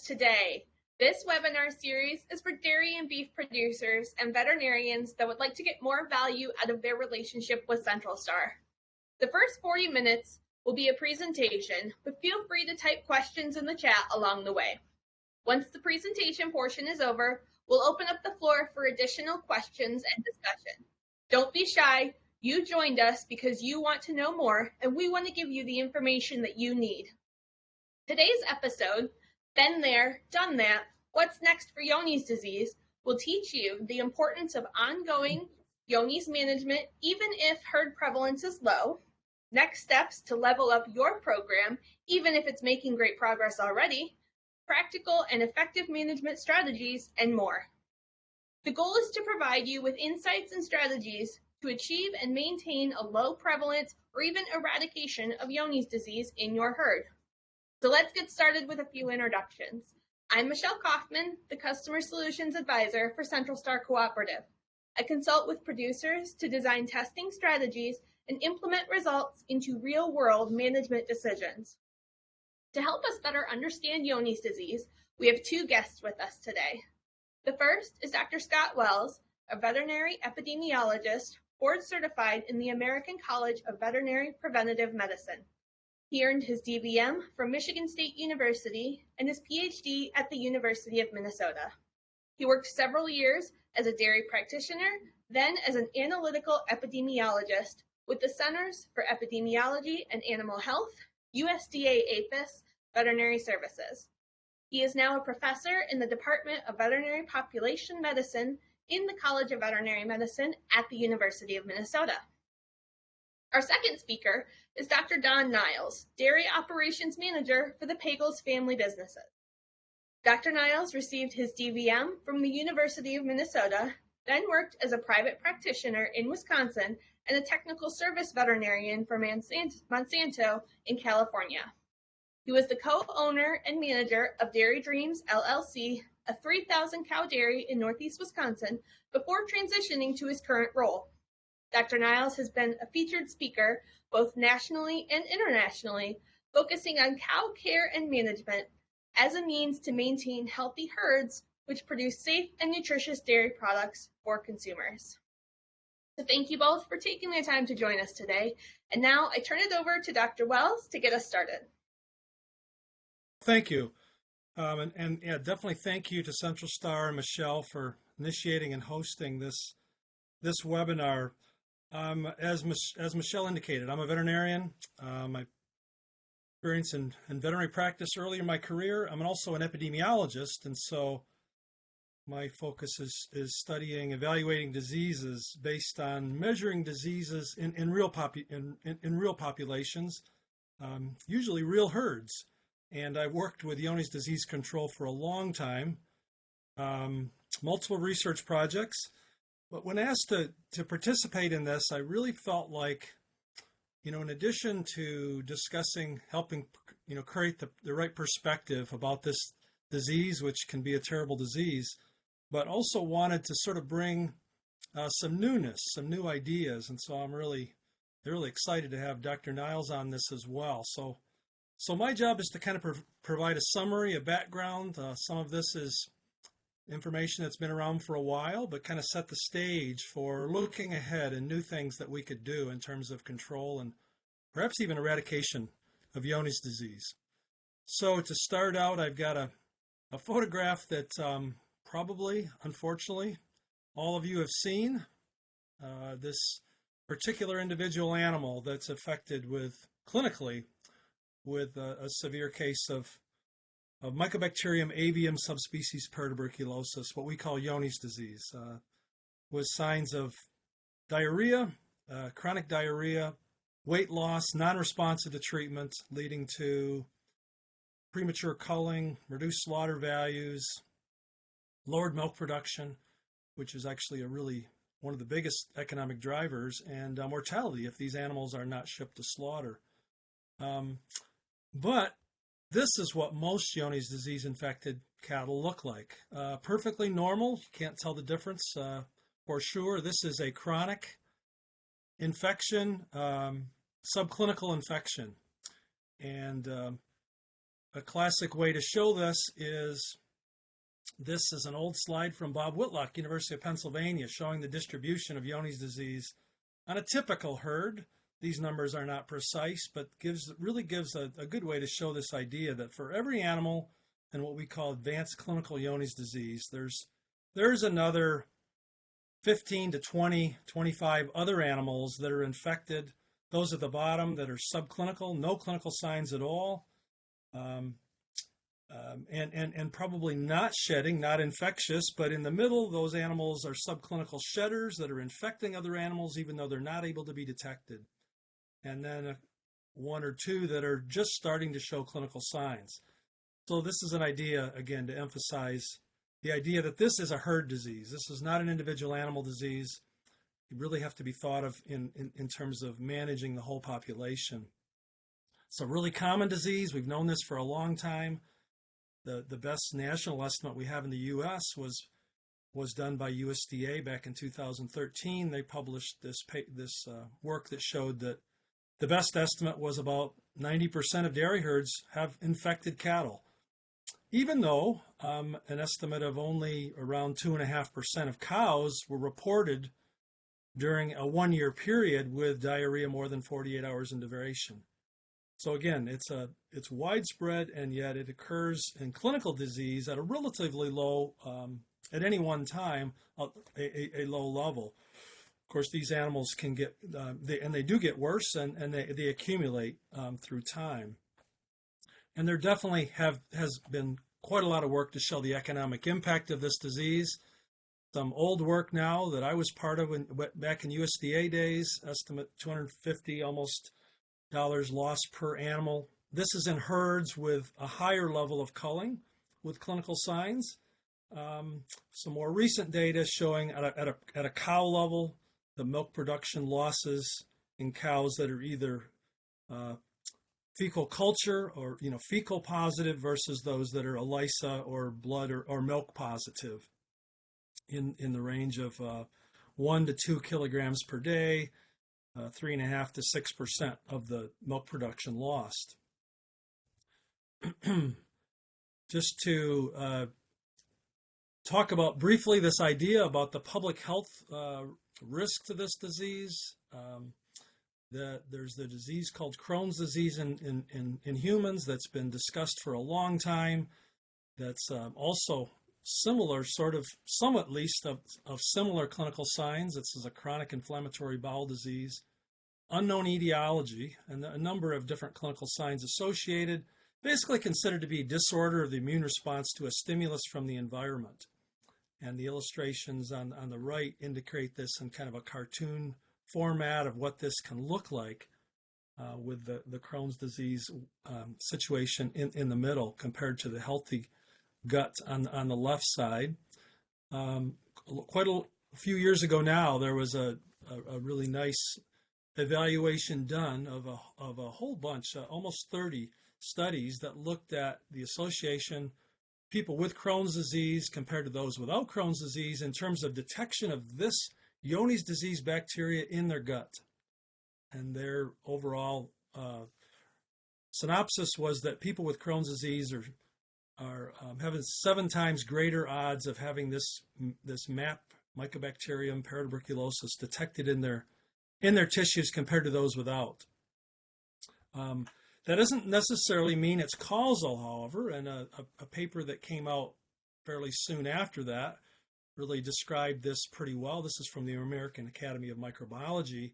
today. This webinar series is for dairy and beef producers and veterinarians that would like to get more value out of their relationship with Central Star. The first 40 minutes will be a presentation, but feel free to type questions in the chat along the way. Once the presentation portion is over, we'll open up the floor for additional questions and discussion. Don't be shy. You joined us because you want to know more, and we want to give you the information that you need. Today's episode, Been There, Done That, What's Next for Johne's Disease, will teach you the importance of ongoing Johne's management even if herd prevalence is low, next steps to level up your program even if it's making great progress already, practical and effective management strategies, and more. The goal is to provide you with insights and strategies to achieve and maintain a low prevalence or even eradication of Johne's disease in your herd. So let's get started with a few introductions. I'm Michelle Kaufman, the Customer Solutions Advisor for Central Star Cooperative. I consult with producers to design testing strategies and implement results into real-world management decisions. To help us better understand Johne's disease, we have two guests with us today. The first is Dr. Scott Wells, a veterinary epidemiologist, board certified in the American College of Veterinary Preventive Medicine. He earned his DVM from Michigan State University and his PhD at the University of Minnesota. He worked several years as a dairy practitioner, then as an analytical epidemiologist with the Centers for Epidemiology and Animal Health, USDA APHIS Veterinary Services. He is now a professor in the Department of Veterinary Population Medicine in the College of Veterinary Medicine at the University of Minnesota. Our second speaker is Dr. Don Niles, Dairy Operations Manager for the Pagel Family Businesses. Dr. Niles received his DVM from the University of Minnesota, then worked as a private practitioner in Wisconsin and a technical service veterinarian for Monsanto in California. He was the co-owner and manager of Dairy Dreams LLC, a 3,000 cow dairy in Northeast Wisconsin, before transitioning to his current role. Dr. Niles has been a featured speaker both nationally and internationally, focusing on cow care and management as a means to maintain healthy herds which produce safe and nutritious dairy products for consumers. So thank you both for taking the time to join us today. And now I turn it over to Dr. Wells to get us started. Thank you. And definitely thank you to Central Star and Michelle for initiating and hosting this webinar. As Michelle indicated, I'm a veterinarian. My experience in veterinary practice early in my career. I'm also an epidemiologist, and so my focus is studying, evaluating diseases based on measuring diseases in real populations, usually real herds. And I've worked with Johne's disease control for a long time, multiple research projects. But when asked to participate in this, I really felt like, in addition to discussing, helping, create the right perspective about this disease, which can be a terrible disease, but also wanted to sort of bring some newness, some new ideas. And so I'm really excited to have Dr. Niles on this as well. So my job is to kind of provide a summary, a background. Some of this is information that's been around for a while, but kind of set the stage for looking ahead and new things that we could do in terms of control and perhaps even eradication of Johne's disease. So to start out, I've got a photograph that probably, unfortunately, all of you have seen. This particular individual animal that's affected clinically with a severe case of Mycobacterium avium subspecies pertuberculosis, what we call Johne's disease, with signs of diarrhea, chronic diarrhea, weight loss, non-responsive to treatment, leading to premature culling, reduced slaughter values, lowered milk production, which is actually one of the biggest economic drivers, and mortality if these animals are not shipped to slaughter. But this is what most Johne's disease infected cattle look like. Perfectly normal. You can't tell the difference for sure. This is a chronic infection, subclinical infection. And a classic way to show this is an old slide from Bob Whitlock, University of Pennsylvania, showing the distribution of Johne's disease on a typical herd. These numbers are not precise, but really gives a good way to show this idea that for every animal in what we call advanced clinical Johne's disease, there's another 15 to 20, 25 other animals that are infected. Those at the bottom that are subclinical, no clinical signs at all, and probably not shedding, not infectious. But in the middle, those animals are subclinical shedders that are infecting other animals, even though they're not able to be detected. And then one or two that are just starting to show clinical signs. So this is an idea, again, to emphasize the idea that this is a herd disease. This is not an individual animal disease. You really have to be thought of in terms of managing the whole population. It's a really common disease. We've known this for a long time. The best national estimate we have in the U.S. was done by USDA back in 2013. They published this work that showed that the best estimate was about 90% of dairy herds have infected cattle, even though an estimate of only around 2.5% of cows were reported during a 1-year period with diarrhea more than 48 hours in duration. So again, it's widespread, and yet it occurs in clinical disease at a relatively low, at any one time, a low level. Of course, these animals can get, they do get worse, and they accumulate through time. And there definitely has been quite a lot of work to show the economic impact of this disease. Some old work now that I was part of back in USDA days, estimate $250 almost loss per animal. This is in herds with a higher level of culling with clinical signs. Some more recent data showing at a cow level, the milk production losses in cows that are either fecal culture or fecal positive versus those that are ELISA or blood or milk positive in the range of 1 to 2 kilograms per day, 3.5 to 6% of the milk production lost. Just to talk about briefly this idea about the public health risk to this disease. There's the disease called Crohn's disease in humans that's been discussed for a long time. That's also similar, some at least, of similar clinical signs. This is a chronic inflammatory bowel disease, unknown etiology, and a number of different clinical signs associated, basically considered to be disorder of the immune response to a stimulus from the environment. And the illustrations on the right indicate this in kind of a cartoon format of what this can look like with the Crohn's disease situation in the middle compared to the healthy gut on the left side. Quite a few years ago now, there was a really nice evaluation done of a whole bunch, almost 30 studies that looked at the association people with Crohn's disease compared to those without Crohn's disease in terms of detection of this Johne's disease bacteria in their gut. And their overall synopsis was that people with Crohn's disease are having 7 times greater odds of having this MAP, Mycobacterium paratuberculosis, detected in their tissues compared to those without. That doesn't necessarily mean it's causal, however, and a paper that came out fairly soon after that really described this pretty well. This is from the American Academy of Microbiology,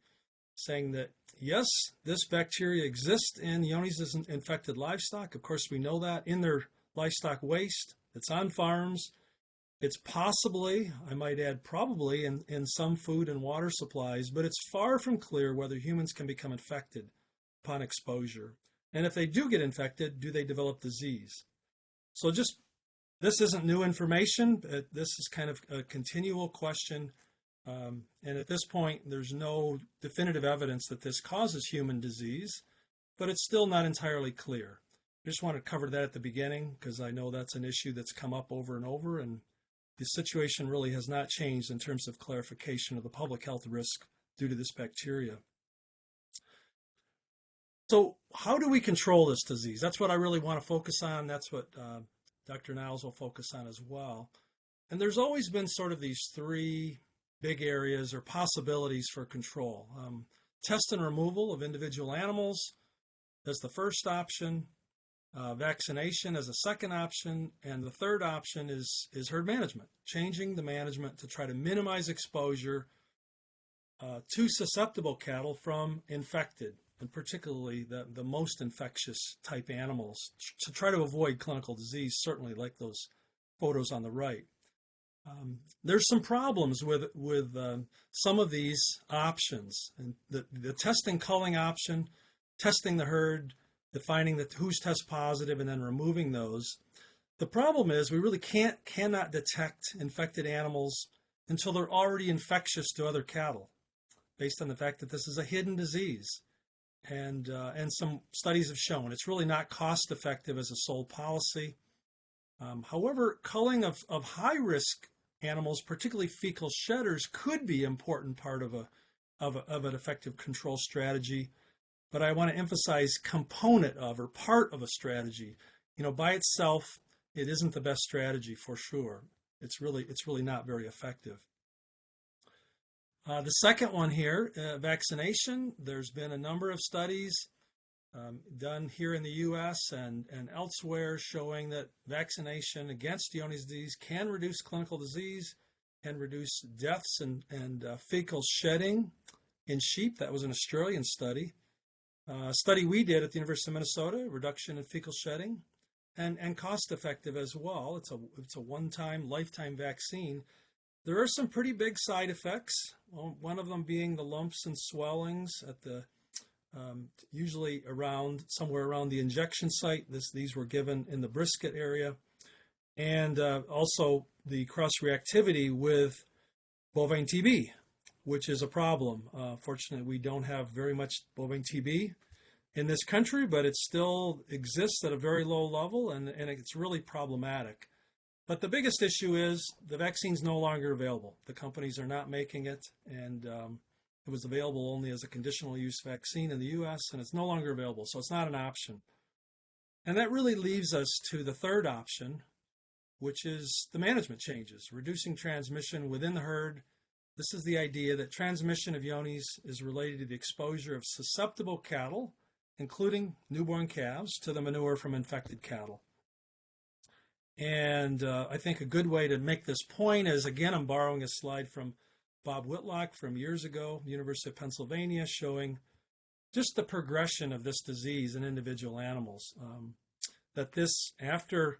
saying that, yes, this bacteria exists in Johne's infected livestock. Of course, we know that in their livestock waste. It's on farms. It's possibly, I might add probably, in some food and water supplies, but it's far from clear whether humans can become infected upon exposure. And if they do get infected, do they develop disease? So this isn't new information. This is kind of a continual question. And at this point, there's no definitive evidence that this causes human disease, but it's still not entirely clear. I just want to cover that at the beginning because I know that's an issue that's come up over and over, and the situation really has not changed in terms of clarification of the public health risk due to this bacteria. So how do we control this disease? That's what I really want to focus on. That's what Dr. Niles will focus on as well. And there's always been sort of these three big areas or possibilities for control. Test and removal of individual animals as the first option, vaccination as a second option, and the third option is herd management, changing the management to try to minimize exposure to susceptible cattle from infected, and particularly the most infectious type animals, to try to avoid clinical disease, certainly like those photos on the right. There's some problems with some of these options, and the testing culling option, testing the herd, defining who's test positive, and then removing those. The problem is we really cannot detect infected animals until they're already infectious to other cattle, based on the fact that this is a hidden disease, and some studies have shown it's really not cost effective as a sole policy. However, culling of high risk animals, particularly fecal shedders, could be an important part of an effective control strategy. But I want to emphasize component of or part of a strategy. By itself, it isn't the best strategy for sure. It's really not very effective. The second one here, vaccination. There's been a number of studies done here in the U.S. and elsewhere showing that vaccination against Johne's disease can reduce clinical disease and reduce deaths and fecal shedding in sheep. That was an Australian study. A study we did at the University of Minnesota, reduction in fecal shedding, and cost effective as well. It's a one-time, lifetime vaccine. There are some pretty big side effects, one of them being the lumps and swellings at the usually somewhere around the injection site. These were given in the brisket area, and also the cross-reactivity with bovine TB, which is a problem. Fortunately, we don't have very much bovine TB in this country, but it still exists at a very low level, and it's really problematic. But the biggest issue is the vaccine's no longer available. The companies are not making it, and it was available only as a conditional use vaccine in the U.S., and it's no longer available, so it's not an option. And that really leaves us to the third option, which is the management changes, reducing transmission within the herd. This is the idea that transmission of Johne's is related to the exposure of susceptible cattle, including newborn calves, to the manure from infected cattle. And I think a good way to make this point is, again, I'm borrowing a slide from Bob Whitlock from years ago, University of Pennsylvania, showing just the progression of this disease in individual animals. That this, after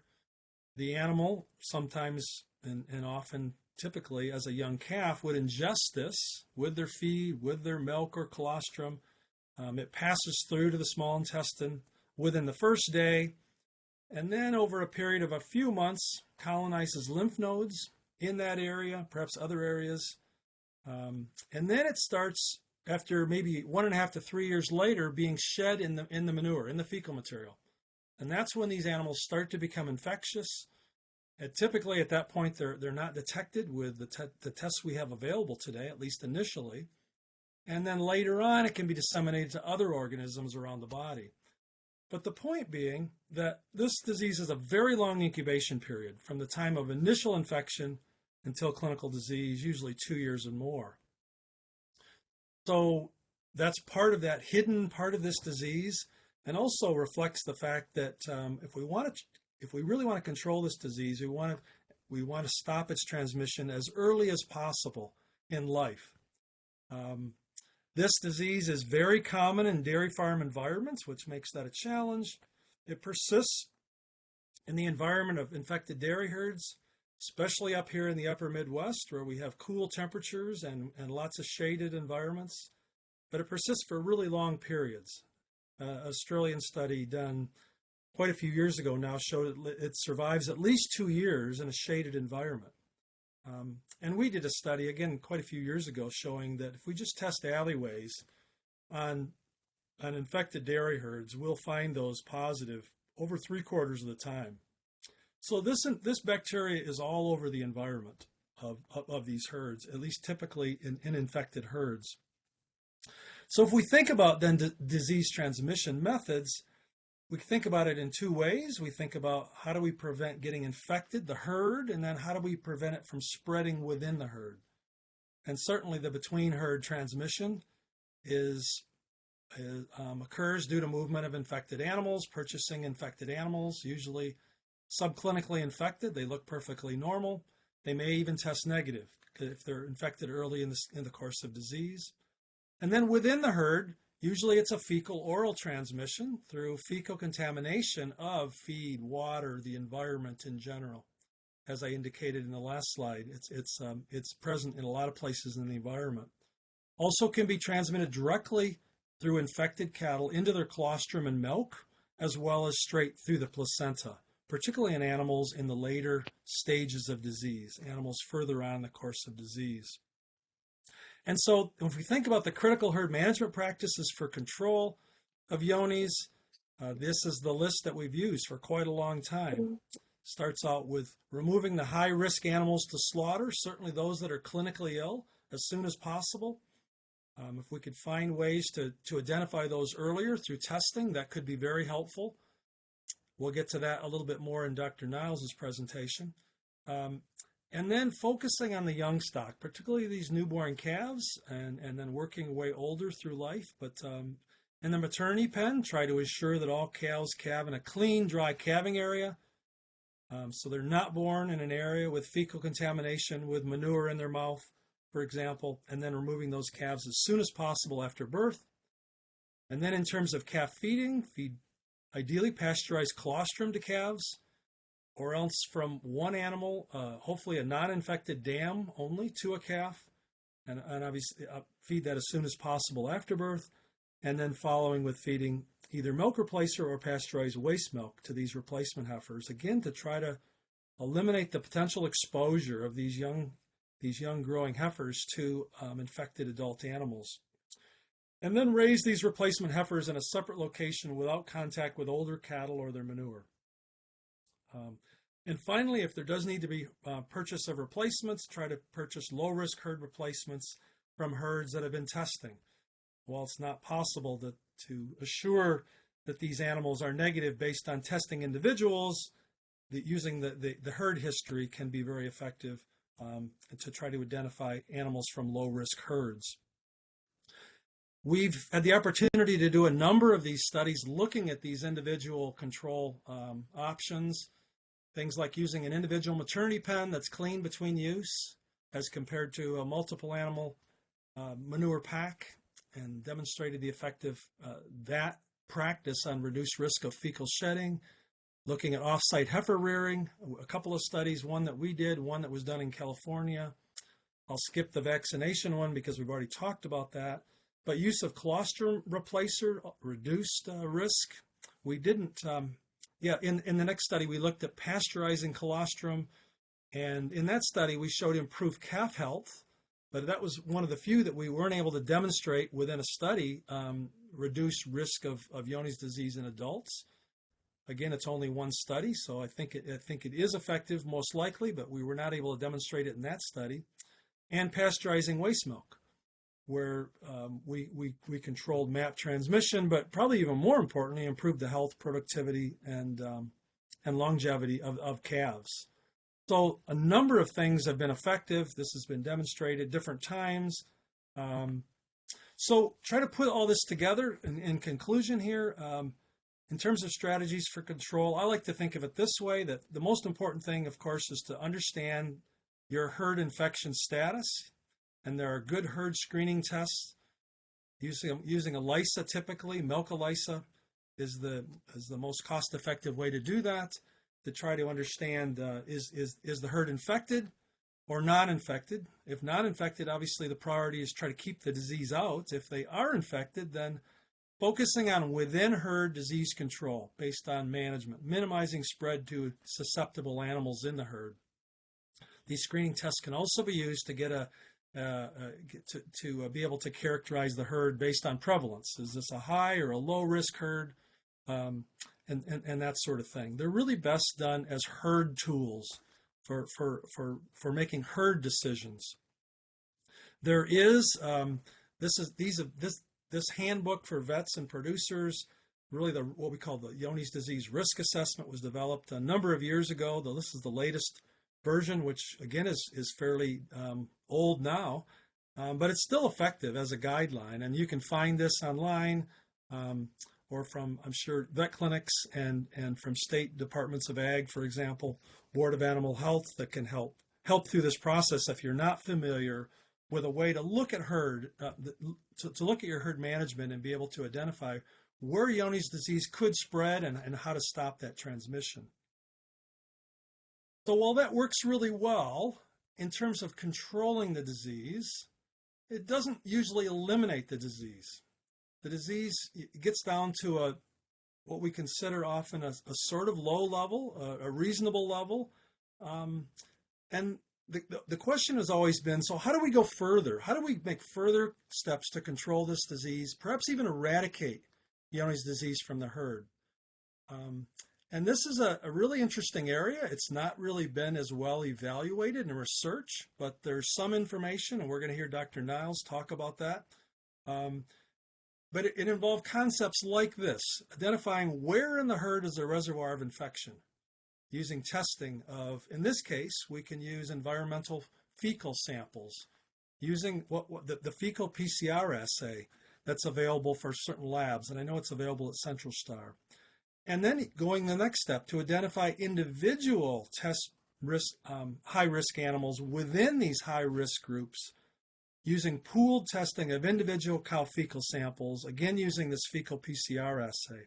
the animal, sometimes and often typically as a young calf, would ingest this with their feed, with their milk or colostrum. It passes through to the small intestine within the first day, and then over a period of a few months, colonizes lymph nodes in that area, perhaps other areas. And then it starts, after maybe 1.5 to 3 years later, being shed in the manure, in the fecal material. And that's when these animals start to become infectious. And typically at that point, they're not detected with the tests we have available today, at least initially. And then later on, it can be disseminated to other organisms around the body. But the point being that this disease has a very long incubation period from the time of initial infection until clinical disease, usually 2 years and more. So that's part of that hidden part of this disease, and also reflects the fact that if we really want to control this disease, we want to stop its transmission as early as possible in life. This disease is very common in dairy farm environments, which makes that a challenge. It persists in the environment of infected dairy herds, especially up here in the upper Midwest, where we have cool temperatures and lots of shaded environments. But it persists for really long periods. An Australian study done quite a few years ago now showed it survives at least 2 years in a shaded environment. And we did a study, again, quite a few years ago, showing that if we just test alleyways on infected dairy herds, we'll find those positive over 3/4 of the time. So this bacteria is all over the environment of these herds, at least typically in infected herds. So if we think about then disease transmission methods, we think about it in two ways. We think about how do we prevent getting infected, the herd, and then how do we prevent it from spreading within the herd. And certainly the between herd transmission occurs due to movement of infected animals, purchasing infected animals, usually subclinically infected. They look perfectly normal. They may even test negative if they're infected early in the course of disease. And then within the herd, usually it's a fecal-oral transmission through fecal contamination of feed, water, the environment in general. As I indicated in the last slide, it's present in a lot of places in the environment. Also can be transmitted directly through infected cattle into their colostrum and milk, as well as straight through the placenta, particularly in animals in the later stages of disease, animals further on in the course of disease. And so if we think about the critical herd management practices for control of Johne's, this is the list that we've used for quite a long time. Starts out with removing the high-risk animals to slaughter, certainly those that are clinically ill, as soon as possible. If we could find ways to identify those earlier through testing, that could be very helpful. We'll get to that a little bit more in Dr. Niles' presentation. And then focusing on the young stock, particularly these newborn calves, and then working way older through life. But in the maternity pen, try to ensure that all cows calve in a clean, dry calving area. So they're not born in an area with fecal contamination with manure in their mouth, for example, and then removing those calves as soon as possible after birth. And then in terms of calf feeding, feed ideally pasteurized colostrum to calves, or else from one animal, hopefully a non-infected dam only to a calf, and obviously feed that as soon as possible after birth, and then following with feeding either milk replacer or pasteurized waste milk to these replacement heifers, again to try to eliminate the potential exposure of these young growing heifers to infected adult animals. And then raise these replacement heifers in a separate location without contact with older cattle or their manure. And finally, if there does need to be purchase of replacements, try to purchase low-risk herd replacements from herds that have been testing. While it's not possible to assure that these animals are negative based on testing individuals, using the herd history can be very effective to try to identify animals from low-risk herds. We've had the opportunity to do a number of these studies looking at these individual control options, things like using an individual maternity pen that's clean between use as compared to a multiple animal manure pack, and demonstrated the effect of that practice on reduced risk of fecal shedding. Looking at off-site heifer rearing, a couple of studies, one that we did, one that was done in California. I'll skip the vaccination one because we've already talked about that. But use of colostrum replacer reduced risk. We didn't, in the next study, we looked at pasteurizing colostrum. And in that study, we showed improved calf health. But that was one of the few that we weren't able to demonstrate within a study reduced risk of Johne's disease in adults. Again, it's only one study, so I think it is effective most likely, but we were not able to demonstrate it in that study. And pasteurizing waste milk, where we controlled MAP transmission, but probably even more importantly, improved the health, productivity, and longevity of calves. So a number of things have been effective. This has been demonstrated different times. So try to put all this together in conclusion here. In terms of strategies for control, I like to think of it this way, that the most important thing, of course, is to understand your herd infection status. And there are good herd screening tests. Using ELISA typically, milk ELISA is the most cost-effective way to do that, to try to understand is the herd infected or non-infected. If not infected, obviously the priority is try to keep the disease out. If they are infected, then focusing on within herd disease control based on management, minimizing spread to susceptible animals in the herd. These screening tests can also be used to get to be able to characterize the herd based on prevalence. Is this a high or a low risk herd? And that sort of thing. They're really best done as herd tools for making herd decisions. There is this this handbook for vets and producers, really what we call the Johne's disease risk assessment, was developed a number of years ago, though this is the latest version, which again is fairly old now, but it's still effective as a guideline. And you can find this online or from, I'm sure, vet clinics and from state departments of ag, for example, Board of Animal Health, that can help through this process if you're not familiar with a way to look at herd, to look at your herd management and be able to identify where Johne's disease could spread and how to stop that transmission. So while that works really well in terms of controlling the disease, it doesn't usually eliminate the disease. The disease gets down to what we consider often a sort of low level, a reasonable level. And the question has always been, so how do we go further? How do we make further steps to control this disease, perhaps even eradicate Johne's disease from the herd? And this is a really interesting area. It's not really been as well evaluated in research, but there's some information, and we're going to hear Dr. Niles talk about that. But it involved concepts like this: identifying where in the herd is a reservoir of infection, using testing of, in this case, we can use environmental fecal samples, using the fecal PCR assay that's available for certain labs, and I know it's available at Central Star. And then going the next step to identify individual high-risk animals within these high-risk groups, using pooled testing of individual cow fecal samples, again using this fecal PCR assay.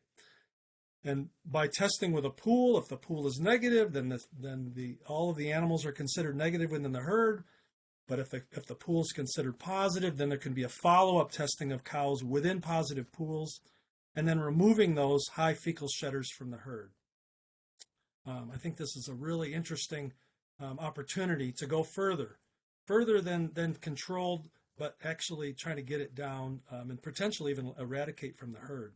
And by testing with a pool, if the pool is negative, then all of the animals are considered negative within the herd. But if the pool is considered positive, then there can be a follow-up testing of cows within positive pools, and then removing those high fecal shedders from the herd. I think this is a really interesting opportunity to go further than controlled, but actually trying to get it down and potentially even eradicate from the herd.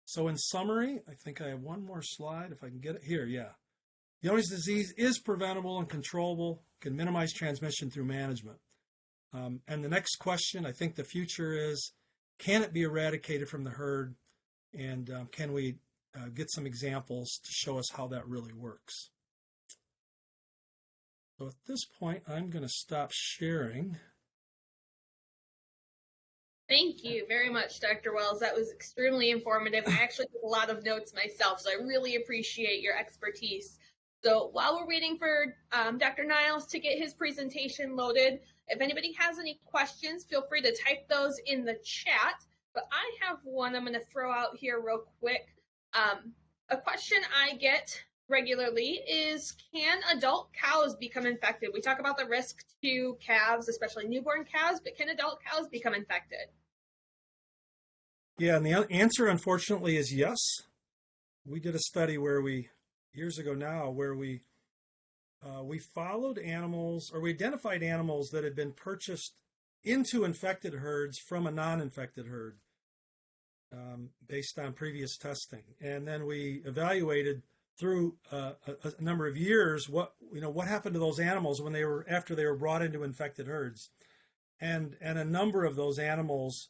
So in summary, I think I have one more slide, if I can get it here. Yeah. Johne's disease is preventable and controllable, can minimize transmission through management. And the next question, I think the future is, can it be eradicated from the herd? And can we get some examples to show us how that really works? So at this point, I'm going to stop sharing. Thank you very much, Dr. Wells. That was extremely informative. I actually took a lot of notes myself, so I really appreciate your expertise. So while we're waiting for Dr. Niles to get his presentation loaded, if anybody has any questions, feel free to type those in the chat. But I have one I'm going to throw out here real quick. A question I get regularly is, can adult cows become infected? We talk about the risk to calves, especially newborn calves, but can adult cows become infected? Yeah, and the answer, unfortunately, is yes. We did a study years ago now, where we followed animals, or we identified animals that had been purchased into infected herds from a non-infected herd based on previous testing. And then we evaluated through a number of years what happened to those animals after they were brought into infected herds. And a number of those animals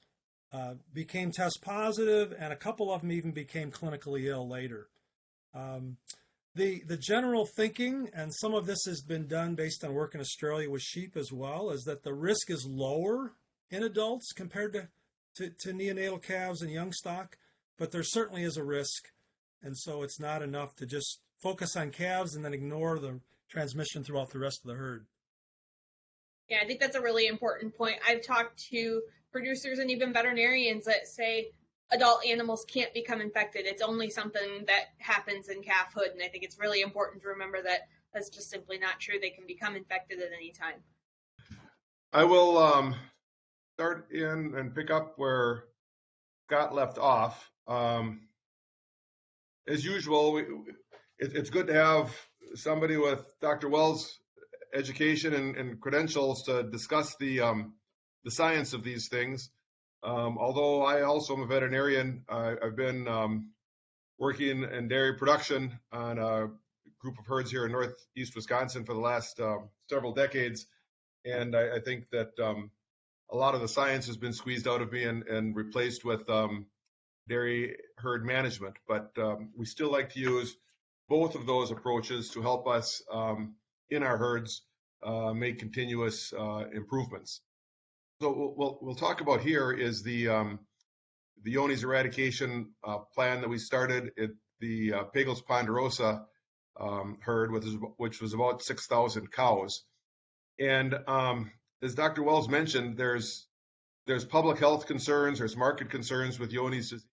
became test positive, and a couple of them even became clinically ill later. The general thinking, and some of this has been done based on work in Australia with sheep as well, is that the risk is lower in adults compared to neonatal calves and young stock, but there certainly is a risk. And so it's not enough to just focus on calves and then ignore the transmission throughout the rest of the herd. Yeah, I think that's a really important point. I've talked to producers and even veterinarians that say adult animals can't become infected. It's only something that happens in calfhood, and I think it's really important to remember that that's just simply not true. They can become infected at any time. I will start in and pick up where Scott left off. As usual, it's good to have somebody with Dr. Wells' education and credentials to discuss the science of these things. Although I also am a veterinarian, I've been working in dairy production on a group of herds here in northeast Wisconsin for the last several decades. And I think that a lot of the science has been squeezed out of me and replaced with dairy herd management. But we still like to use both of those approaches to help us in our herds make continuous improvements. So we'll talk about here is the Johne's eradication plan that we started at the Pagel's Ponderosa herd, which was about 6,000 cows. And as Dr. Wells mentioned, there's public health concerns, there's market concerns with Johne's disease,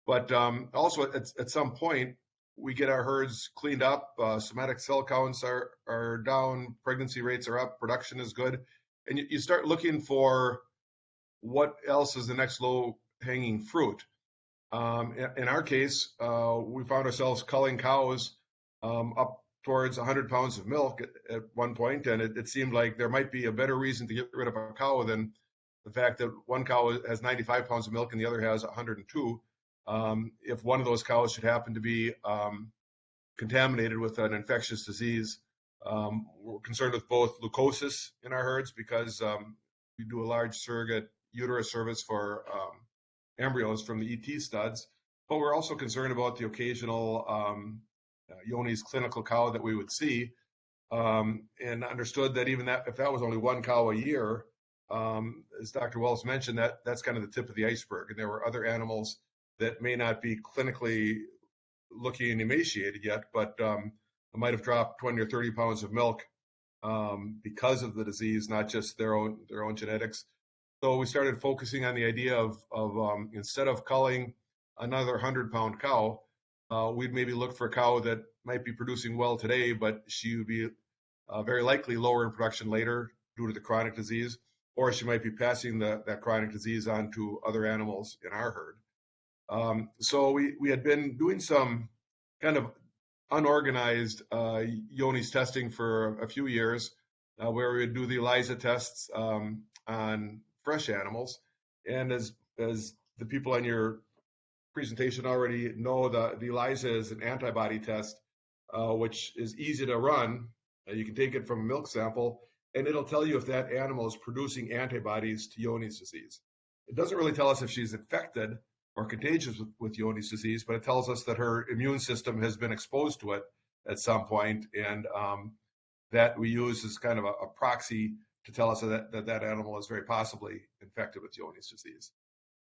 but also at some point we get our herds cleaned up, somatic cell counts are down, pregnancy rates are up, production is good, and you start looking for what else is the next low-hanging fruit. In our case, we found ourselves culling cows up towards 100 pounds of milk at one point, and it seemed like there might be a better reason to get rid of a cow than the fact that one cow has 95 pounds of milk and the other has 102. If one of those cows should happen to be contaminated with an infectious disease, we're concerned with both leukosis in our herds because we do a large surrogate uterus service for embryos from the ET studs, but we're also concerned about the occasional Johne's clinical cow that we would see, and understood that even that if that was only one cow a year, as Dr. Wells mentioned, that's kind of the tip of the iceberg, and there were other animals that may not be clinically looking emaciated yet, but might have dropped 20 or 30 pounds of milk because of the disease, not just their own genetics. So we started focusing on the idea of instead of culling another 100-pound cow, we'd maybe look for a cow that might be producing well today, but she would be very likely lower in production later due to the chronic disease, or she might be passing that chronic disease on to other animals in our herd. So we had been doing some kind of unorganized Johne's testing for a few years, where we would do the ELISA tests on fresh animals. And as the people on your presentation already know, the ELISA is an antibody test, which is easy to run. You can take it from a milk sample, and it'll tell you if that animal is producing antibodies to Johne's disease. It doesn't really tell us if she's infected or contagious with Johne's disease, but it tells us that her immune system has been exposed to it at some point, and that we use as kind of a proxy to tell us that animal is very possibly infected with Johne's disease.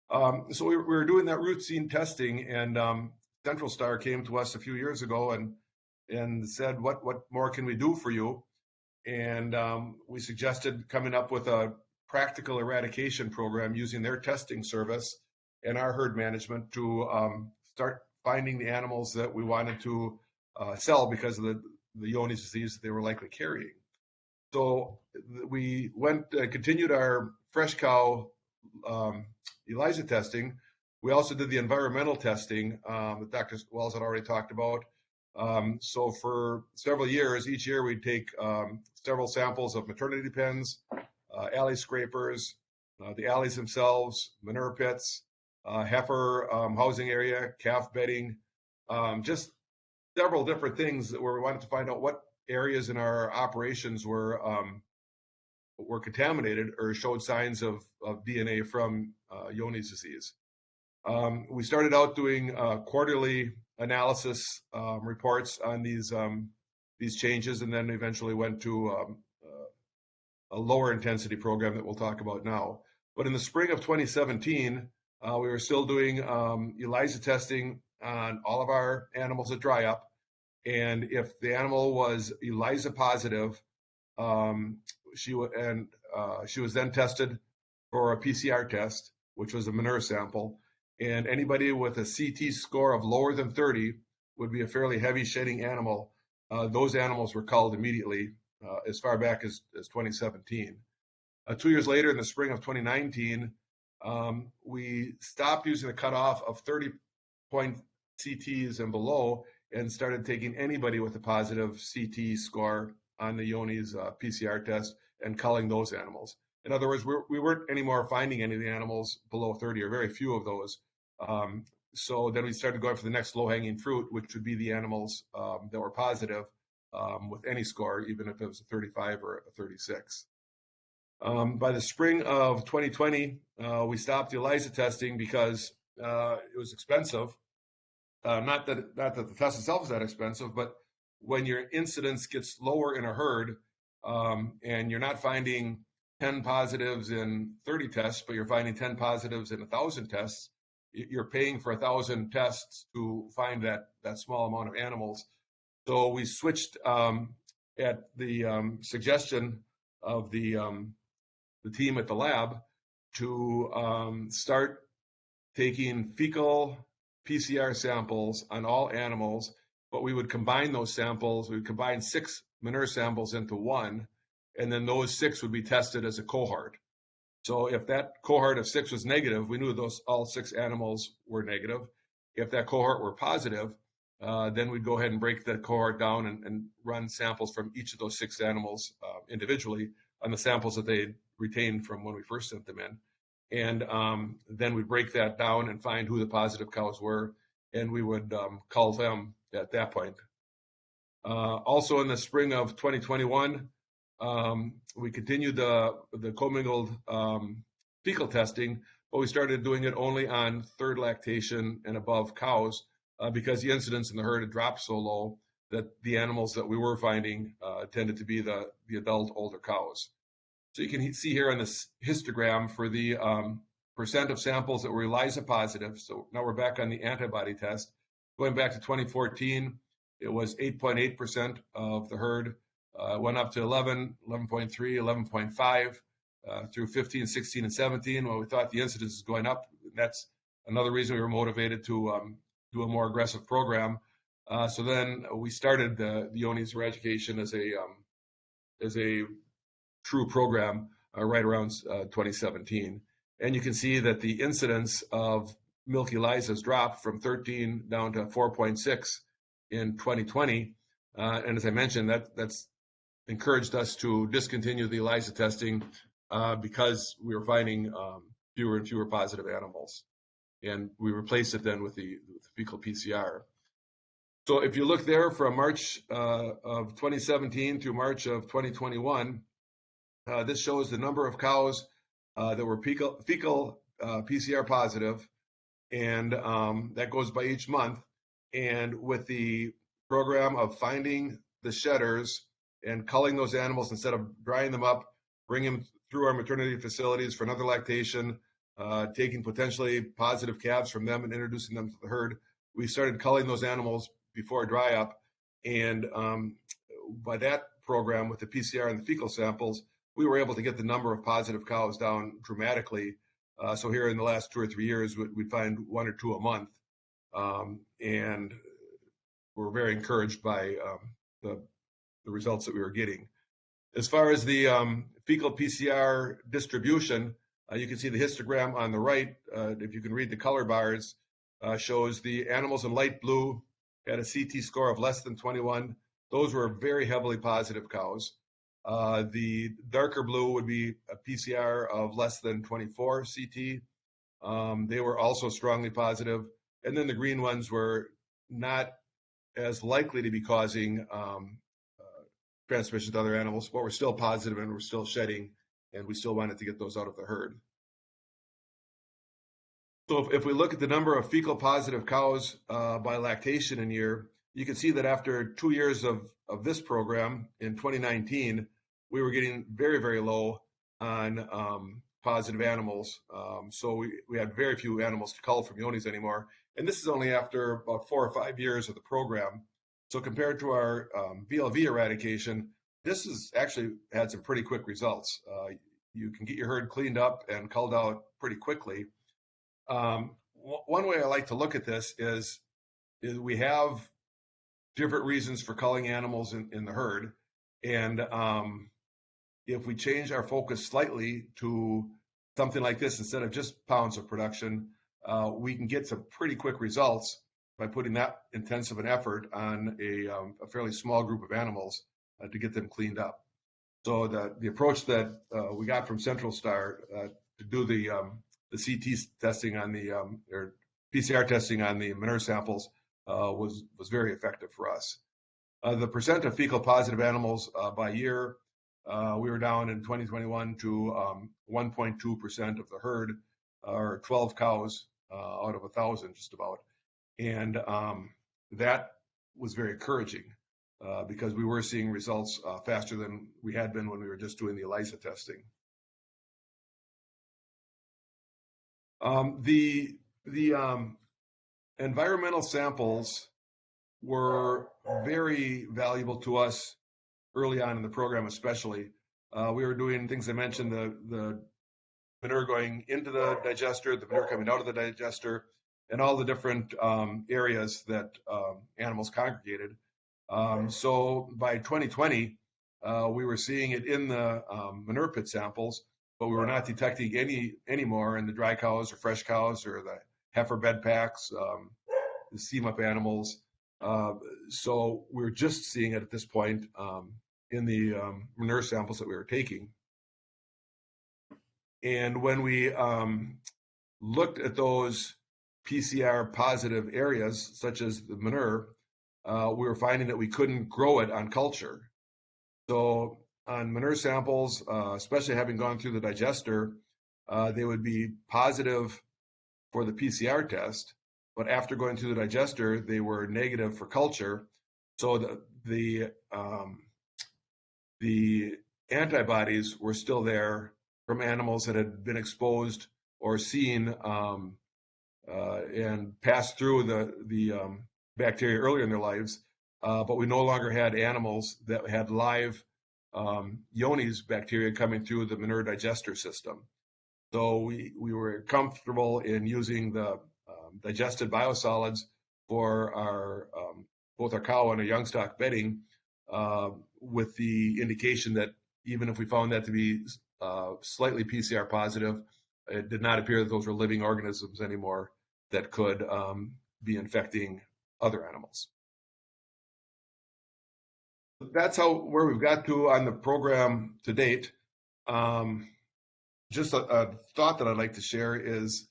So we were doing that routine testing, and Central Star came to us a few years ago and said, what more can we do for you? And we suggested coming up with a practical eradication program using their testing service and our herd management to start finding the animals that we wanted to sell because of the Johne's disease that they were likely carrying. So we continued our fresh cow ELISA testing. We also did the environmental testing that Dr. Wells had already talked about. So for several years, each year we'd take several samples of maternity pens, alley scrapers, the alleys themselves, manure pits, heifer housing area, calf bedding, just several different things where we wanted to find out what areas in our operations were contaminated or showed signs of DNA from Johne's disease. We started out doing quarterly analysis reports on these changes, and then eventually went to a lower intensity program that we'll talk about now. But in the spring of 2017, we were still doing ELISA testing on all of our animals at dry up, and if the animal was ELISA positive, she was then tested for a PCR test, which was a manure sample. And anybody with a CT score of lower than 30 would be a fairly heavy shedding animal. Those animals were culled immediately as far back as 2017. 2 years later, in the spring of 2019, we stopped using the cutoff of 30-point CTs and below and started taking anybody with a positive CT score on the Johne's PCR test and culling those animals. In other words, we weren't anymore finding any of the animals below 30, or very few of those. So then we started going for the next low-hanging fruit, which would be the animals that were positive with any score, even if it was a 35 or a 36. By the spring of 2020, we stopped the ELISA testing because it was expensive. Not that the test itself is that expensive, but when your incidence gets lower in a herd, and you're not finding 10 positives in 30 tests, but you're finding 10 positives in 1,000 tests, you're paying for 1,000 tests to find that small amount of animals. So we switched at the suggestion of the team at the lab to start taking fecal PCR samples on all animals, but we would combine those samples. We would combine 6 manure samples into one, and then those 6 would be tested as a cohort. So if that cohort of 6 was negative, we knew all 6 animals were negative. If that cohort were positive, then we'd go ahead and break that cohort down and run samples from each of those 6 animals individually on the samples that they retained from when we first sent them in. And then we'd break that down and find who the positive cows were, and we would cull them at that point. Also in the spring of 2021, we continued the commingled fecal testing, but we started doing it only on 3rd lactation and above cows because the incidence in the herd had dropped so low that the animals that we were finding tended to be the adult older cows. So you can see here on this histogram for the percent of samples that were ELISA positive. So now we're back on the antibody test. Going back to 2014, it was 8.8% of the herd. Went up to 11, 11.3, 11.5 through 15, 16, and 17. Well, we thought the incidence is going up. That's another reason we were motivated to do a more aggressive program. So then we started the Johne's Eradication as a true program right around 2017. And you can see that the incidence of milk ELISAs dropped from 13 down to 4.6 in 2020. And as I mentioned, that's encouraged us to discontinue the ELISA testing because we were finding fewer and fewer positive animals. And we replaced it then with the fecal PCR. So if you look there from March of 2017 through March of 2021, this shows the number of cows that were fecal PCR positive, and that goes by each month. And with the program of finding the shedders and culling those animals instead of drying them up, bringing them through our maternity facilities for another lactation, taking potentially positive calves from them and introducing them to the herd, we started culling those animals before dry up. And by that program with the PCR and the fecal samples, we were able to get the number of positive cows down dramatically. So here in the last 2 or 3 years, we'd find 1 or 2 a month. And we're very encouraged by the results that we were getting. As far as the fecal PCR distribution, you can see the histogram on the right. If you can read the color bars, shows the animals in light blue had a CT score of less than 21. Those were very heavily positive cows. The darker blue would be a PCR of less than 24 CT. They were also strongly positive. And then the green ones were not as likely to be causing transmission to other animals, but were still positive and were still shedding, and we still wanted to get those out of the herd. So if we look at the number of fecal positive cows by lactation in year, you can see that after 2 years of this program in 2019, we were getting very, very low on positive animals. So we had very few animals to cull from Johne's anymore. And this is only after about 4 or 5 years of the program. So compared to our VLV eradication, this has actually had some pretty quick results. You can get your herd cleaned up and culled out pretty quickly. One way I like to look at this is we have different reasons for culling animals in the herd. And if we change our focus slightly to something like this, instead of just pounds of production, we can get some pretty quick results by putting that intensive an effort on a fairly small group of animals to get them cleaned up. So the approach that we got from Central Star to do the CT testing on the or PCR testing on the manure samples was very effective for us. The percent of fecal positive animals by year We were down in 2021 to 1.2% of the herd, or 12 cows out of 1,000 just about. And that was very encouraging because we were seeing results faster than we had been when we were just doing the ELISA testing. The environmental samples were very valuable to us early on in the program, especially. We were doing things I mentioned, the manure going into the digester, the manure coming out of the digester, and all the different areas that animals congregated. So by 2020, we were seeing it in the manure pit samples, but we were not detecting any anymore in the dry cows or fresh cows or the heifer bed packs, the seam-up animals. So we're just seeing it at this point in the manure samples that we were taking. And when we looked at those PCR positive areas, such as the manure, we were finding that we couldn't grow it on culture. So on manure samples, especially having gone through the digester, they would be positive for the PCR test, but after going through the digester, they were negative for culture. So the antibodies were still there from animals that had been exposed or seen and passed through the bacteria earlier in their lives, but we no longer had animals that had live Johne's bacteria coming through the manure digester system. So we were comfortable in using the digested biosolids for our both our cow and our young stock bedding, with the indication that even if we found that to be slightly PCR positive, it did not appear that those were living organisms anymore that could be infecting other animals. That's where we've got to on the program to date. Just a thought that I'd like to share is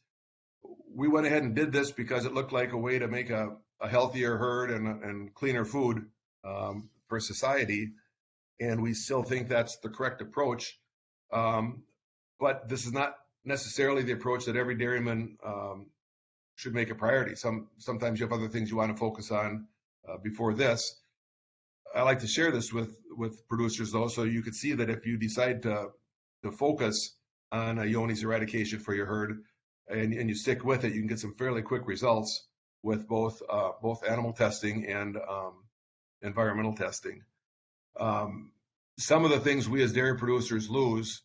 we went ahead and did this because it looked like a way to make a healthier herd and cleaner food for society, and we still think that's the correct approach. But this is not necessarily the approach that every dairyman should make a priority. Sometimes you have other things you want to focus on before this. I like to share this with producers, though, so you could see that if you decide to focus on a Johne's eradication for your herd and you stick with it, you can get some fairly quick results with both animal testing and environmental testing. Some of the things we as dairy producers lose,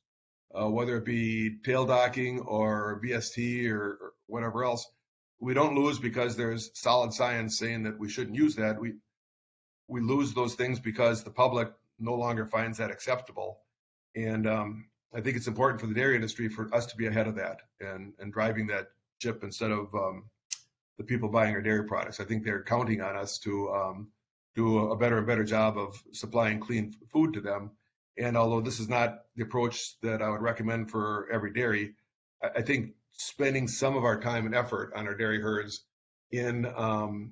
whether it be tail docking or VST or whatever else, we don't lose because there's solid science saying that we shouldn't use that. We lose those things because the public no longer finds that acceptable. And I think it's important for the dairy industry for us to be ahead of that and driving that ship instead of the people buying our dairy products. I think they're counting on us to do a better and better job of supplying clean food to them. And although this is not the approach that I would recommend for every dairy, I think spending some of our time and effort on our dairy herds in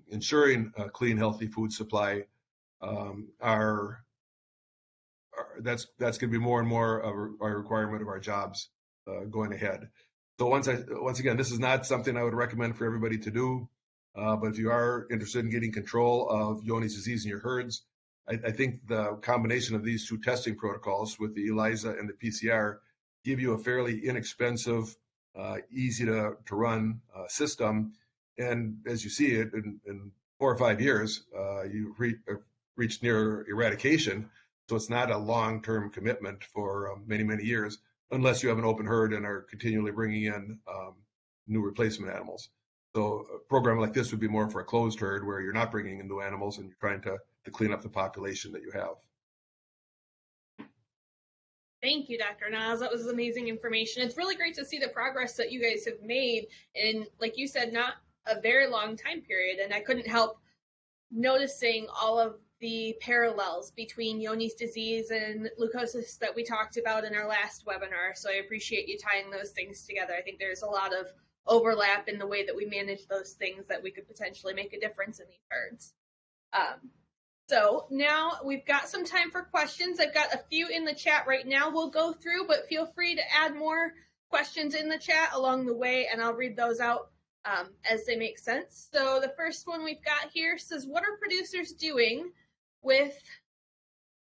ensuring a clean, healthy food supply that's going to be more and more of a requirement of our jobs going ahead. So once again, this is not something I would recommend for everybody to do, but if you are interested in getting control of Johne's disease in your herds, I think the combination of these two testing protocols with the ELISA and the PCR give you a fairly inexpensive, easy to run system. And as you see it, in 4 or 5 years, you reached near eradication. So it's not a long-term commitment for many, many years, unless you have an open herd and are continually bringing in new replacement animals. So a program like this would be more for a closed herd where you're not bringing in new animals and you're trying to clean up the population that you have. Thank you, Dr. Niles. That was amazing information. It's really great to see the progress that you guys have made in, like you said, not a very long time period. And I couldn't help noticing all of the parallels between Johne's disease and leukosis that we talked about in our last webinar. So I appreciate you tying those things together. I think there's a lot of overlap in the way that we manage those things that we could potentially make a difference in these herds. So now we've got some time for questions. I've got a few in the chat right now we'll go through, but feel free to add more questions in the chat along the way, and I'll read those out as they make sense. So the first one we've got here says, what are producers doing with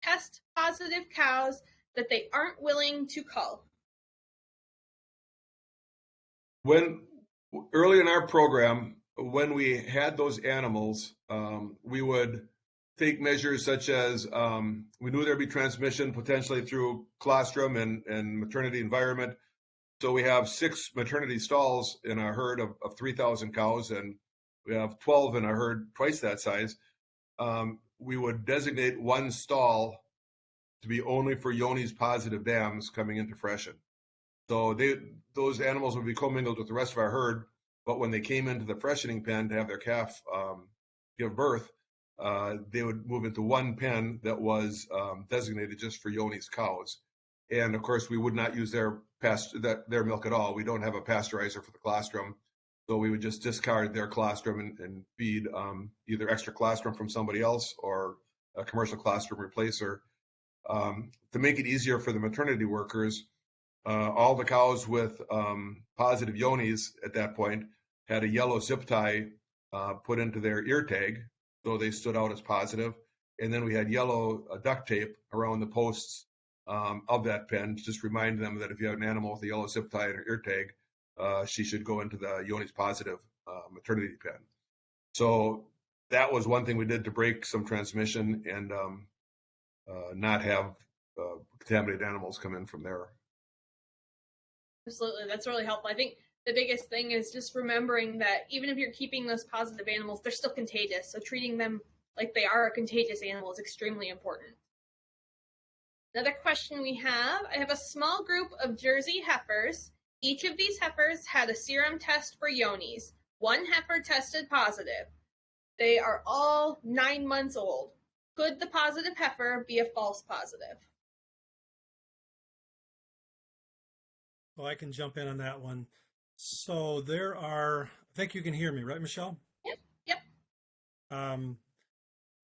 pest positive cows that they aren't willing to cull? When early in our program, when we had those animals, we would take measures such as we knew there'd be transmission potentially through colostrum and maternity environment. So we have 6 maternity stalls in a herd of 3,000 cows, and we have 12 in a herd twice that size. We would designate one stall to be only for Johne's positive dams coming into freshen. So those animals would be commingled with the rest of our herd, but when they came into the freshening pen to have their calf give birth, they would move into one pen that was designated just for Johne's cows. And of course, we would not use their milk at all. We don't have a pasteurizer for the colostrum, so we would just discard their colostrum and feed either extra colostrum from somebody else or a commercial colostrum replacer. To make it easier for the maternity workers, all the cows with positive Johne's at that point had a yellow zip tie put into their ear tag, so they stood out as positive. And then we had yellow duct tape around the posts of that pen to just remind them that if you have an animal with a yellow zip tie and her ear tag, she should go into the Johne's positive maternity pen. So that was one thing we did to break some transmission and not have contaminated animals come in from there. Absolutely, that's really helpful. I think the biggest thing is just remembering that even if you're keeping those positive animals, they're still contagious. So treating them like they are a contagious animal is extremely important. Another question we have, I have a small group of Jersey heifers. Each of these heifers had a serum test for Johne's. One heifer tested positive. They are all 9 months old. Could the positive heifer be a false positive? Well, I can jump in on that one. So there are, I think you can hear me, right, Michelle? Yep.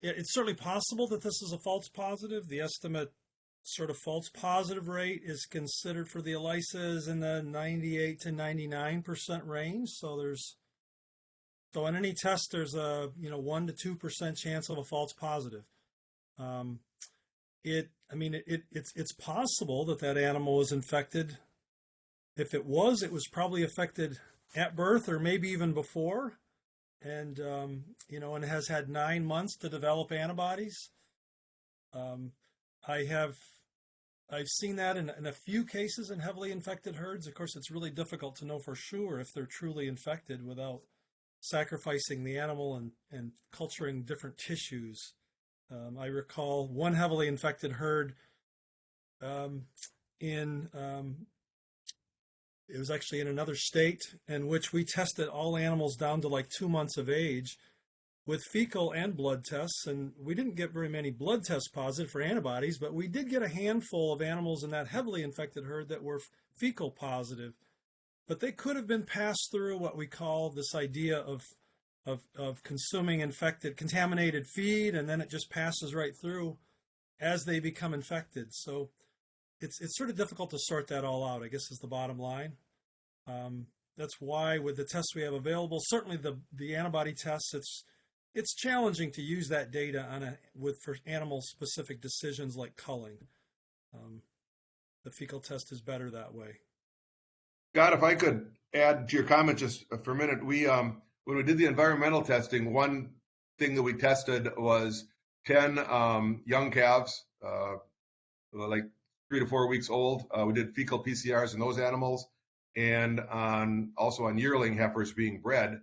It's certainly possible that this is a false positive. The estimate sort of false positive rate is considered for the ELISA in the 98 to 99% range. So on any test, there's a 1 to 2% chance of a false positive. It's possible that animal was infected. If it was probably affected at birth or maybe even before, and and has had 9 months to develop antibodies. I've seen that in a few cases in heavily infected herds. Of course, it's really difficult to know for sure if they're truly infected without sacrificing the animal and culturing different tissues. I recall one heavily infected herd it was actually in another state in which we tested all animals down to like 2 months of age with fecal and blood tests. And we didn't get very many blood tests positive for antibodies, but we did get a handful of animals in that heavily infected herd that were fecal positive. But they could have been passed through what we call this idea of consuming contaminated feed, and then it just passes right through as they become infected. So it's sort of difficult to sort that all out, I guess, is the bottom line. That's why with the tests we have available, certainly the antibody tests, it's challenging to use that data for animal specific decisions like culling. The fecal test is better that way. Scott, if I could add to your comment just for a minute, we when we did the environmental testing, one thing that we tested was 10 young calves, like 3 to 4 weeks old. We did fecal PCRs in those animals, and also on yearling heifers being bred.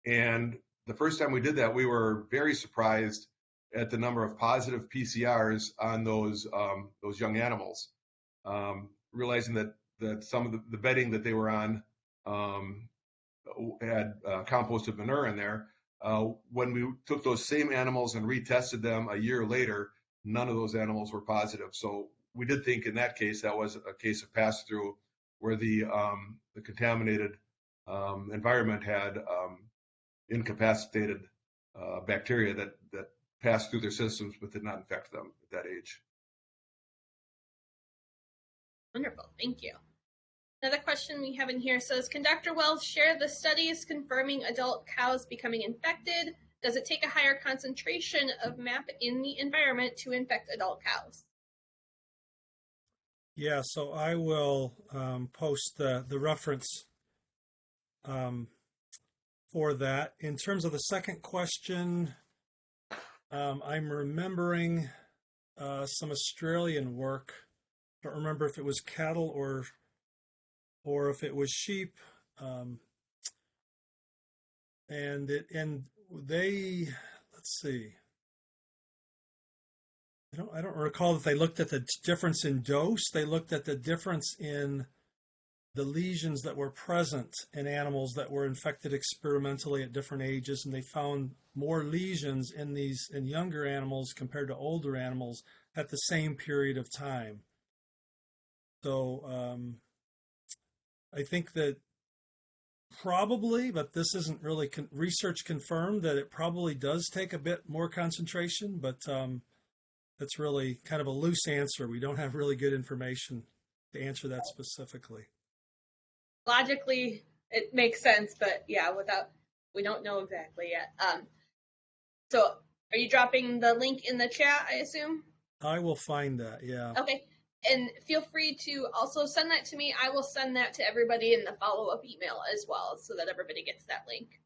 And the first time we did that, we were very surprised at the number of positive PCRs on those young animals, realizing that some of the bedding that they were on had composted manure in there. When we took those same animals and retested them a year later, none of those animals were positive. So we did think in that case that was a case of pass-through where the contaminated environment had incapacitated bacteria that passed through their systems but did not infect them at that age. Wonderful, thank you. Another question we have in here says, can Dr. Wells share the studies confirming adult cows becoming infected? Does it take a higher concentration of MAP in the environment to infect adult cows? Yeah, so I will post the reference for that. In terms of the second question, I'm remembering some Australian work. I don't remember if it was cattle or if it was sheep, and they, let's see. I don't recall that they looked at the difference in dose. They looked at the difference in the lesions that were present in animals that were infected experimentally at different ages, and they found more lesions in younger animals compared to older animals at the same period of time. So I think that probably, but this isn't really research confirmed, that it probably does take a bit more concentration, but that's really kind of a loose answer. We don't have really good information to answer that specifically. Logically, it makes sense, but yeah, we don't know exactly yet. So are you dropping the link in the chat, I assume? I will find that, yeah. Okay, and feel free to also send that to me. I will send that to everybody in the follow-up email as well, so that everybody gets that link.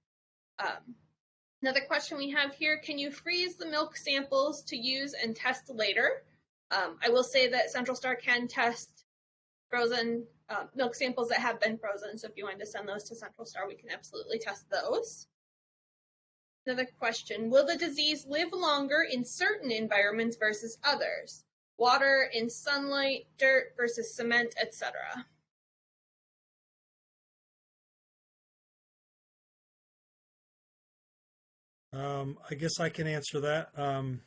Another question we have here, can you freeze the milk samples to use and test later? I will say that Central Star can test frozen milk samples that have been frozen, so if you wanted to send those to Central Star, we can absolutely test those. Another question, will the disease live longer in certain environments versus others? Water, in sunlight, dirt versus cement, etc. I guess I can answer that. And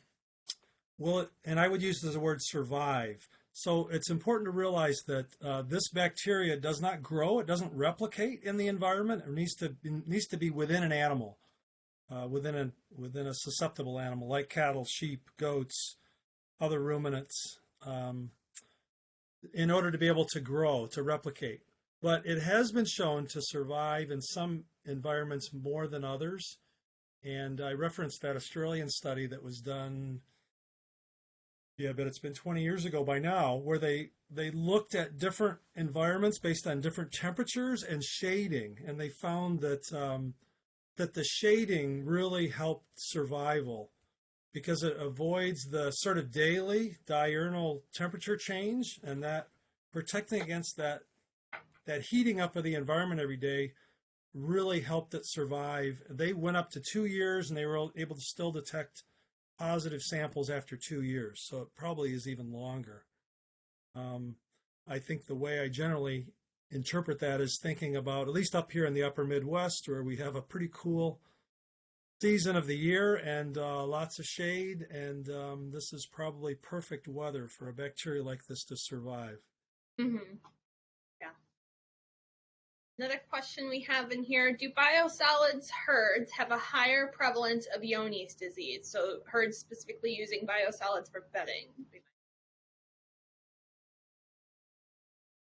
I would use the word survive. So it's important to realize that this bacteria does not grow, it doesn't replicate in the environment. It needs to be within an animal, within a susceptible animal like cattle, sheep, goats, other ruminants, in order to be able to grow, to replicate. But it has been shown to survive in some environments more than others. And I referenced that Australian study that was done, but it's been 20 years ago by now, where they looked at different environments based on different temperatures and shading, and they found that that the shading really helped survival because it avoids the sort of daily diurnal temperature change, and that protecting against that heating up of the environment every day really helped it survive. They went up to 2 years, and they were able to still detect positive samples after 2 years. So it probably is even longer. I think the way I generally interpret that is thinking about, at least up here in the upper Midwest, where we have a pretty cool season of the year and lots of shade, and this is probably perfect weather for a bacteria like this to survive. Mm-hmm. Another question we have in here, do biosolids herds have a higher prevalence of Johne's disease? So herds specifically using biosolids for bedding.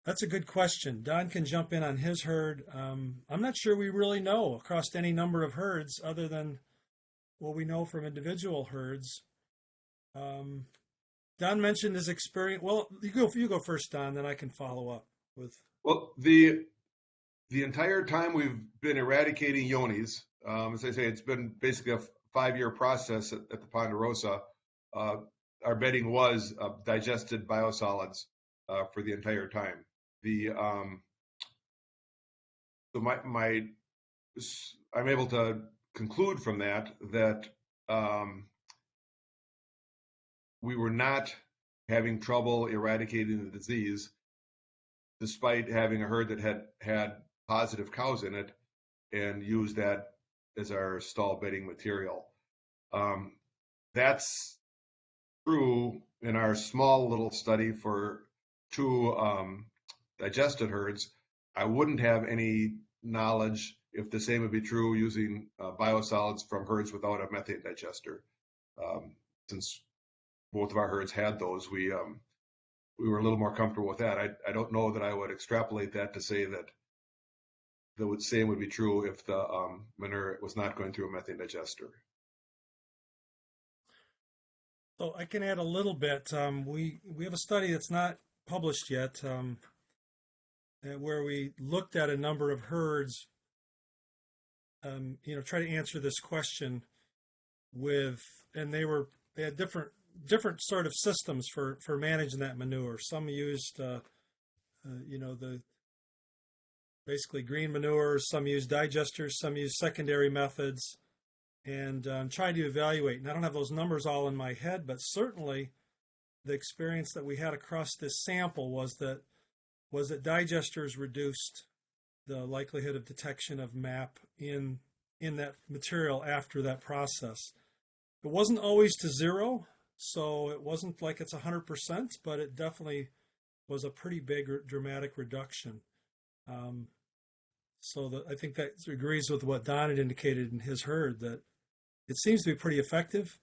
That's a good question. Don can jump in on his herd. I'm not sure we really know across any number of herds other than what we know from individual herds. Don mentioned his experience. Well, you go first, Don, then I can follow up with. Well, the entire time we've been eradicating Johne's, as I say, it's been basically a 5-year process at the Ponderosa. Our bedding was digested biosolids for the entire time. So I'm able to conclude from that we were not having trouble eradicating the disease, despite having a herd that had positive cows in it and use that as our stall bedding material. That's true in our small little study for 2 digested herds. I wouldn't have any knowledge if the same would be true using biosolids from herds without a methane digester. since both of our herds had those, we were a little more comfortable with that. I don't know that I would extrapolate that to say that the same would be true if the manure was not going through a methane digester. So I can add a little bit. We have a study that's not published yet, where we looked at a number of herds, try to answer this question and they had different sort of systems for managing that manure. Some used, the basically green manures. Some used digesters. Some used secondary methods, and tried to evaluate. And I don't have those numbers all in my head, but certainly the experience that we had across this sample was that digesters reduced the likelihood of detection of MAP in that material after that process. It wasn't always to zero, so it wasn't like it's 100%, but it definitely was a pretty big dramatic reduction. I think that agrees with what Don had indicated in his herd, that it seems to be pretty effective.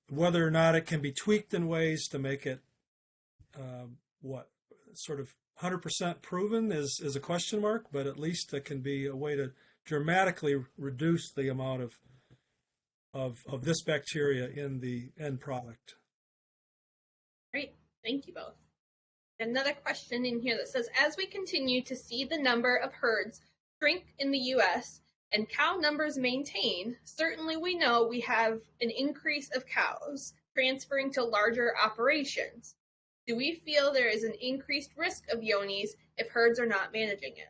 Whether or not it can be tweaked in ways to make it sort of 100% proven is a question mark, but at least it can be a way to dramatically reduce the amount of this bacteria in the end product. Great, thank you both. Another question in here that says, as we continue to see the number of herds shrink in the U.S. and cow numbers maintain, certainly we know we have an increase of cows transferring to larger operations. Do we feel there is an increased risk of Johne's if herds are not managing it?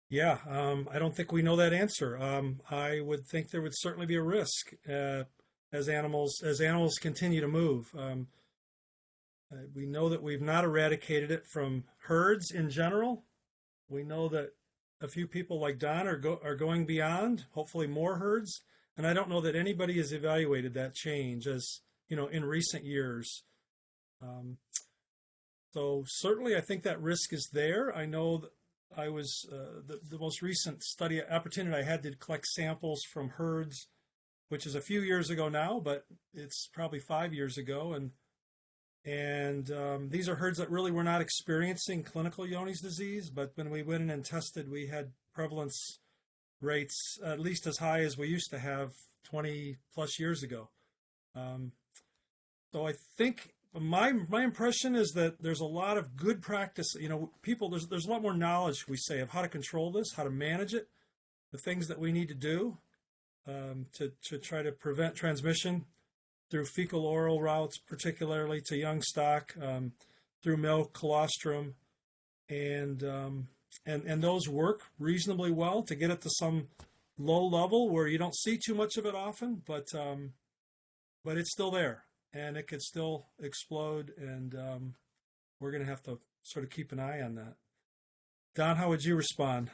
Yeah, I don't think we know that answer. I would think there would certainly be a risk as animals continue to move. We know that we've not eradicated it from herds in general. We know that a few people like Don are going beyond, hopefully more herds, and I don't know that anybody has evaluated that change as in recent years. So certainly, I think that risk is there. I know that I was the most recent study opportunity I had to collect samples from herds, which is a few years ago now, but it's probably 5 years ago, and these are herds that really were not experiencing clinical Johne's disease, but when we went in and tested, we had prevalence rates at least as high as we used to have 20 plus years ago. So I think my impression is that there's a lot of good practice. People, there's a lot more knowledge, we say, of how to control this, how to manage it, the things that we need to do to try to prevent transmission through fecal oral routes, particularly to young stock, through milk, colostrum, and those work reasonably well to get it to some low level where you don't see too much of it often, but it's still there. And it could still explode, and we're going to have to sort of keep an eye on that. Don, how would you respond?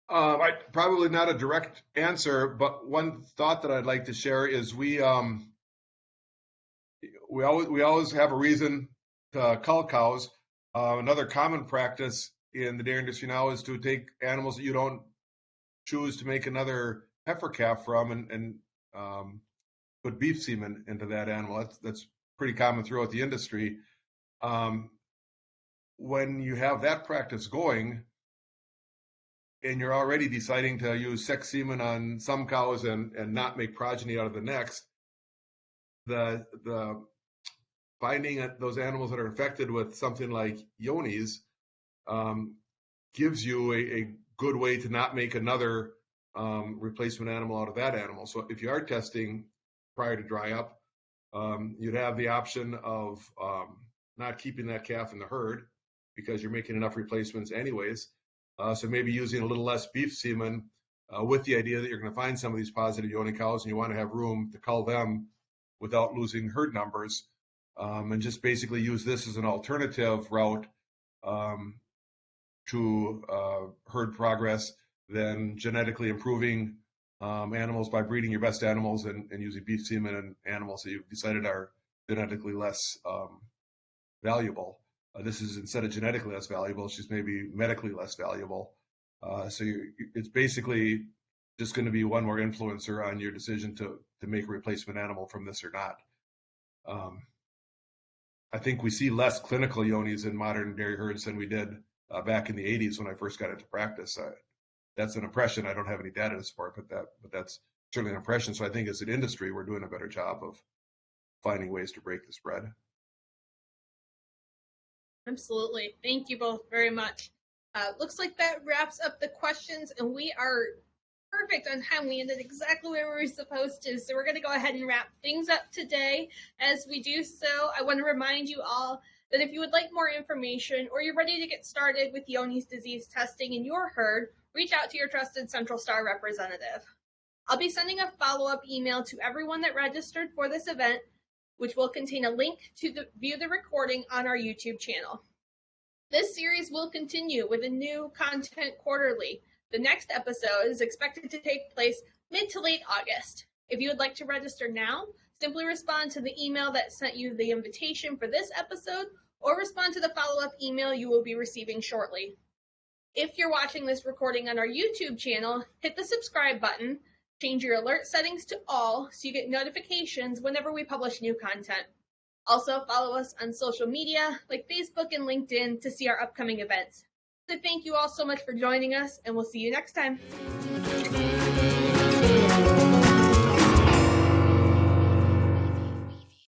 Probably not a direct answer, but one thought that I'd like to share is we always have a reason to cull cows. Another common practice in the dairy industry now is to take animals that you don't choose to make another heifer calf from and put beef semen into that animal. That's pretty common throughout the industry. When you have that practice going, and you're already deciding to use sex semen on some cows and not make progeny out of the next, the finding that those animals that are infected with something like Johne's gives you a good way to not make another replacement animal out of that animal. So if you are testing prior to dry up, you'd have the option of not keeping that calf in the herd because you're making enough replacements anyways. So maybe using a little less beef semen with the idea that you're going to find some of these positive Johne cows and you want to have room to cull them without losing herd numbers, and just basically use this as an alternative route to herd progress than genetically improving animals by breeding your best animals and using beef semen in animals that you've decided are genetically less valuable. This is, instead of genetically less valuable, she's maybe medically less valuable. So it's basically just going to be one more influencer on your decision to make a replacement animal from this or not. I think we see less clinical yonis in modern dairy herds than we did back in the 80s when I first got into practice. That's an impression. I don't have any data to support, but that's certainly an impression. So I think as an industry, we're doing a better job of finding ways to break the spread. Absolutely. Thank you both very much. Looks like that wraps up the questions, and we are perfect on time. We ended exactly where we were supposed to. So we're going to go ahead and wrap things up today. As we do so, I want to remind you all that if you would like more information or you're ready to get started with Johne's disease testing in your herd, reach out to your trusted Central Star representative. I'll be sending a follow-up email to everyone that registered for this event, which will contain a link to view the recording on our YouTube channel. This series will continue with a new content quarterly. The next episode is expected to take place mid to late August. If you would like to register now, simply respond to the email that sent you the invitation for this episode, or respond to the follow-up email you will be receiving shortly. If you're watching this recording on our YouTube channel, hit the subscribe button, change your alert settings to all so you get notifications whenever we publish new content. Also, follow us on social media like Facebook and LinkedIn to see our upcoming events. So thank you all so much for joining us, and we'll see you next time.